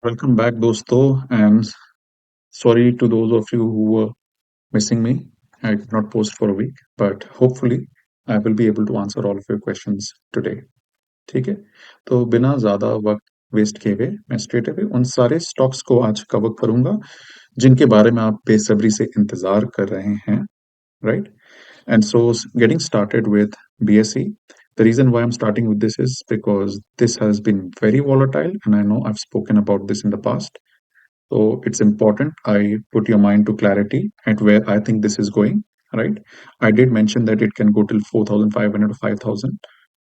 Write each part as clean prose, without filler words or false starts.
Welcome back, dosto, and sorry to those of you who were missing me. I did not post for a week, but hopefully I will be able to answer all of your questions today. ठीक है तो बिना ज़्यादा वक्त waste किए हुए मैं straight away उन सारे स्टॉक्स को आज कवर करूंगा जिनके बारे में आप बेसब्री से इंतजार कर रहे हैं, right? And so getting started with BSE, the reason why I'm starting with this is because this has been very volatile, and I know I've spoken about this in the past. So it's important I put your mind to clarity at where I think this is going, right? I did mention that it can go till 4,500 to 5,000,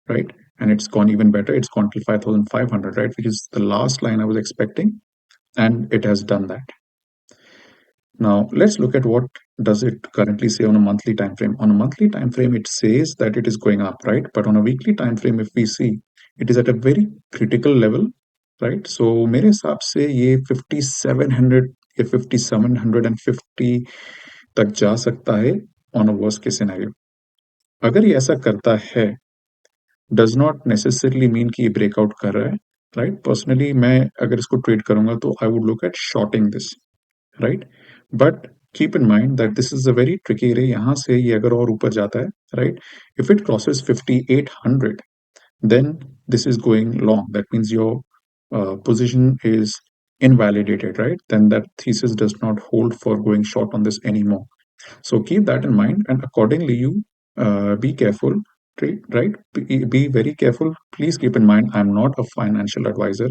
right? And it's gone even better. It's gone till 5,500, right? Which is the last line I was expecting, and it has done that. Now let's look at what does it currently say on a monthly time frame. On a monthly time frame, it says that it is going up, right? But on a weekly time frame, if we see, it is at a very critical level, right? So मेरे हिसाब से ये 5700 या 5750 तक जा सकता है on a worst case scenario. अगर ये ऐसा करता है does not necessarily mean कि ये ब्रेकआउट कर रहा है, right? Personally मैं अगर इसको ट्रेड करूंगा तो I would look at shorting this, right? But keep in mind that this is a very tricky area. यहाँ से ये अगर और ऊपर जाता है, right? If it crosses 5800, then this is going long. That means your position is invalidated, right? Then that thesis does not hold for going short on this anymore. So keep that in mind, and accordingly, you be careful, right? Be very careful. Please keep in mind, I'm not a financial advisor.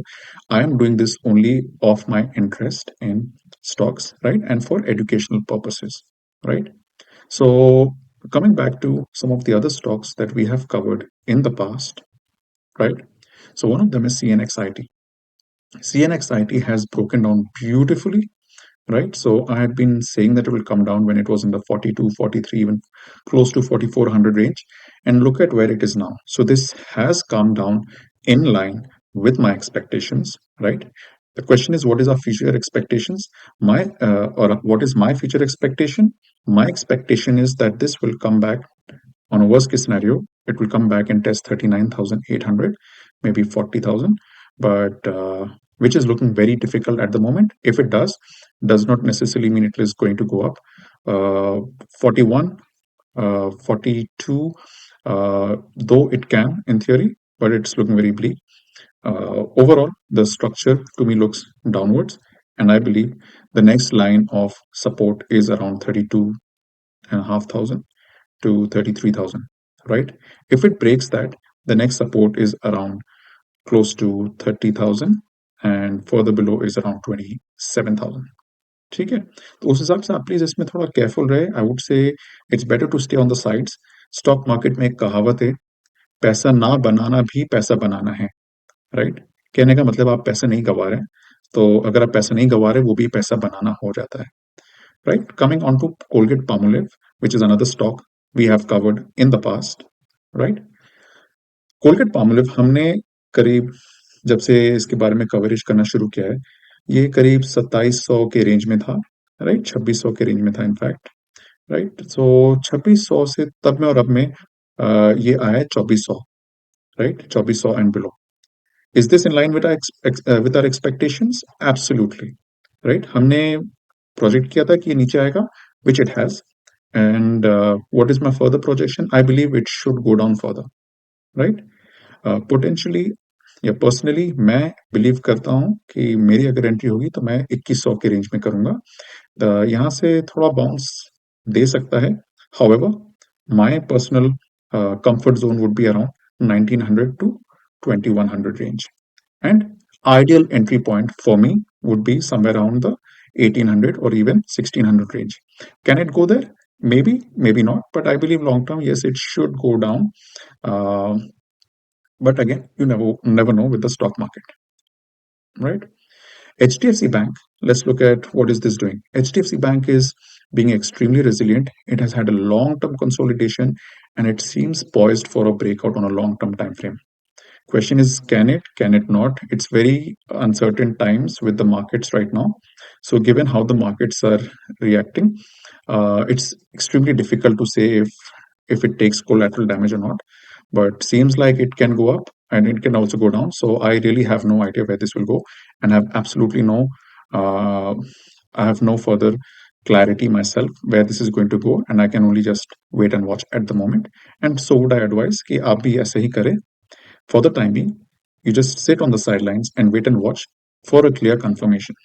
I am doing this only of my interest in stocks, right? And for educational purposes, right? So coming back to some of the other stocks that we have covered in the past, right? So one of them is CNXIT. CNXIT has broken down beautifully, right? So I had been saying that it will come down when it was in the 42, 43, even close to 4,400 range. And look at where it is now. So this has come down in line with my expectations, right? The question is, what is our future expectations? Or what is my future expectation? My expectation is that this will come back on a worst case scenario. It will come back and test 39,800, maybe 40,000, but which is looking very difficult at the moment. If it does not necessarily mean it is going to go up. 41, 42, though it can in theory, but it's looking very bleak. Overall, the structure to me looks downwards, and I believe the next line of support is around 32,500 to 33,000, right? If it breaks that, the next support is around close to 30,000 and further below is around 27,000. ठीक है, तो उस हिसाब से आप please इसमें थोड़ा careful रहे. I would say it's better to stay on the sides. Stock market में एक कहावत है, पैसा ना बनाना भी पैसा बनाना है, राइट? कहने का मतलब आप पैसे नहीं गंवा रहे, तो अगर आप पैसे नहीं गंवा रहे वो भी पैसा बनाना हो जाता है, right? Coming on to Colgate Palmolive, which is another stock we have covered in the past, right? Colgate Palmolive हमने करीब जब से इसके बारे में कवरेज करना शुरू किया है, ये करीब 2700 के रेंज में था, राइट? 2600 के रेंज में था इनफैक्ट, राइट? सो 2600 से तब में और अब में ये आया है 2400, right? 2400 and below. Is this in line with our expectations? Absolutely, right? हमने प्रोजेक्ट किया था कि ये नीचे आएगा, which it has. And what is my further projection? I believe it should go down further, right? Potentially या personally मैं believe करता हूं कि मेरी अगर एंट्री होगी तो मैं 2100 के रेंज में करूंगा. यहां से थोड़ा बाउंस दे सकता है. However, my personal comfort zone would be around 1900 to 2100 range. And ideal entry point for me would be somewhere around the 1800 or even 1600 range. Can it go there? Maybe, maybe not. But I believe long term, yes, it should go down. But again, you never know with the stock market, right? HDFC Bank, let's look at what is this doing. HDFC Bank is being extremely resilient. It has had a long-term consolidation and it seems poised for a breakout on a long-term time frame. Question is, can it not? It's very uncertain times with the markets right now. So given how the markets are reacting, it's extremely difficult to say if it takes collateral damage or not. But seems like it can go up. and it can also go down. So I really have no idea where this will go, and have absolutely no, uh, I have no further clarity myself where this is going to go, and I can only just wait and watch at the moment. And so would I advise कि आप भी ऐसे ही करें. For the time being, you just sit on the sidelines and wait and watch for a clear confirmation.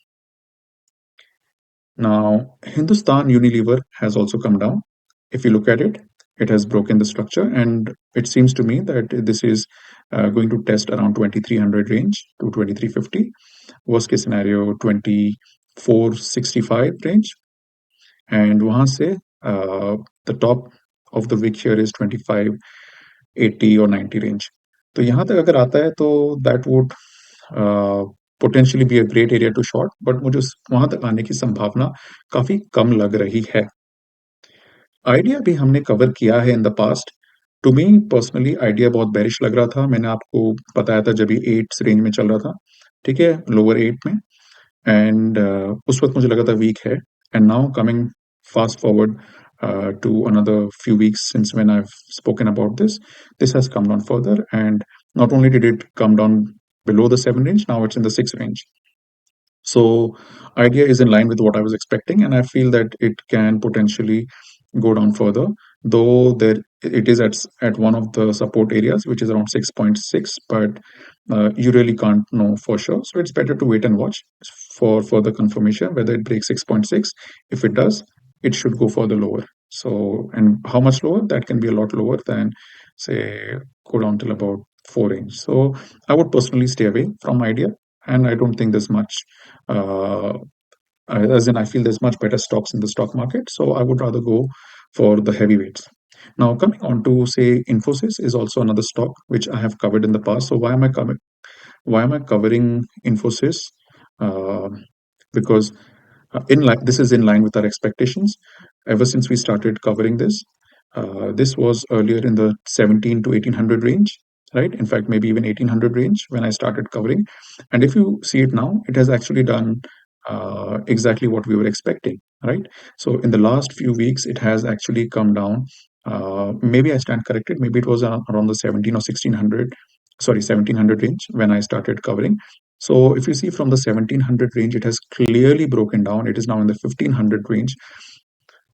Now, Hindustan Unilever has also come down. If you look at it, it has broken the structure, and it seems to me that this is going to test around 2300 range to 2350. Worst case scenario 2465 range, and वहां से the top of the wick here is 2580 or 90 range. तो यहाँ तक अगर आता है तो that would potentially be a great area to short, but मुझे वहां तक आने की संभावना काफी कम लग रही है. आइडिया भी हमने कवर किया है in the past. To me personally idea बहुत बेरिश लग रहा था. मैंने आपको बताया था जब ये 8 रेंज में चल रहा था, ठीक है, लोअर 8 में, एंड उस वक्त मुझे लगा था वीक है. And now coming fast forward to another few weeks since when I've spoken about this, this has come down further, and not only did it come down below the 7 range, now it's in the 6 range. So idea is in line with what I was expecting, and I feel that it can potentially go down further, though there it is at one of the support areas, which is around 6.6, but you really can't know for sure. So it's better to wait and watch for further confirmation whether it breaks 6.6. If it does, it should go further lower. So, and how much lower? That can be a lot lower than, say, go down till about 4 range. So I would personally stay away from idea, and I don't think there's much, uh, as in I feel there's much better stocks in the stock market, so I would rather go for the heavyweights. Now coming on to, say, Infosys is also another stock which I have covered in the past. So why am I covering Infosys? uh, because in line, this is in line with our expectations. Ever since we started covering this, this was earlier in the 17 to 1800 range, right? In fact, maybe even 1800 range when I started covering. And if you see it now, it has actually done exactly what we were expecting, right? So in the last few weeks, it has actually come down. Maybe I stand corrected. Maybe it was around the 17 or 1600, sorry, 1700 range when I started covering. So if you see from the 1700 range, it has clearly broken down. It is now in the 1500 range.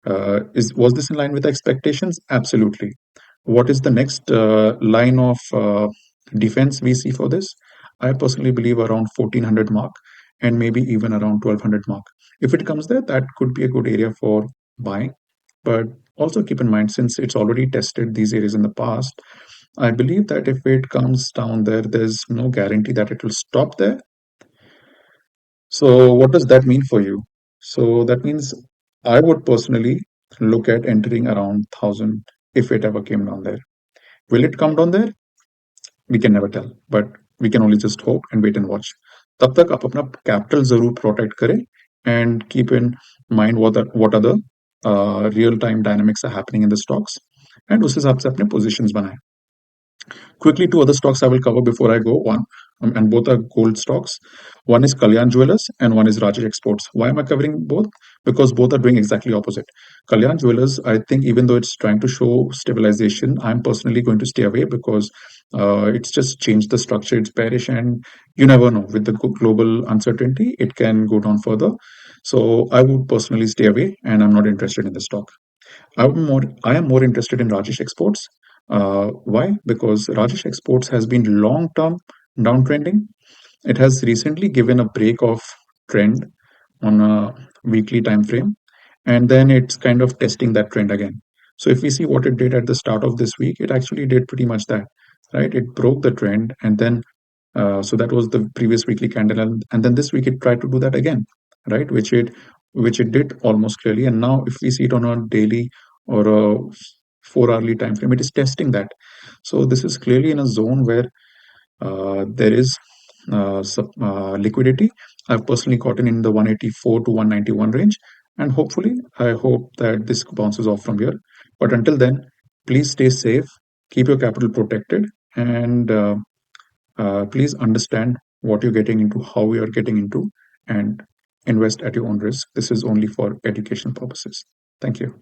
Was this in line with expectations? Absolutely. What is the next line of defense we see for this? I personally believe around 1400 mark, and maybe even around 1200 mark. If it comes there, that could be a good area for buying. But also keep in mind, since it's already tested these areas in the past, I believe that if it comes down there, there's no guarantee that it will stop there. So what does that mean for you? So that means I would personally look at entering around 1000 if it ever came down there. Will it come down there? We can never tell, but we can only just hope and wait and watch. तब तक आप अपना capital जरूर protect करें, and keep in mind what are the real time dynamics are happening in the stocks, and उस हिसाब से अपने positions बनाएं. Quickly, two other stocks I will cover before I go. One, and both are gold stocks. One is Kalyan Jewelers and one is Rajesh Exports. Why am I covering both? Because both are doing exactly opposite. Kalyan Jewelers, I think even though it's trying to show stabilization, I'm personally going to stay away because it's just changed the structure. It's bearish, and you never know. With the global uncertainty, it can go down further. So I would personally stay away, and I'm not interested in the stock. I am more interested in Rajesh Exports. Why? Because Rajesh Exports has been long term downtrending. It has recently given a break of trend on a weekly time frame, and then it's kind of testing that trend again. So if we see what it did at the start of this week, it actually did pretty much that, right? It broke the trend, and then so that was the previous weekly candle, and then this week it tried to do that again, right? Which it did almost clearly. And now if we see it on a daily or a 4 hourly time frame, it is testing that. So this is clearly in a zone where there is liquidity. I've personally gotten in the 184 to 191 range, and hopefully I hope that this bounces off from here. But until then, please stay safe, keep your capital protected, and please understand what you're getting into, how you're getting into, and invest at your own risk. This is only for education purposes. Thank you.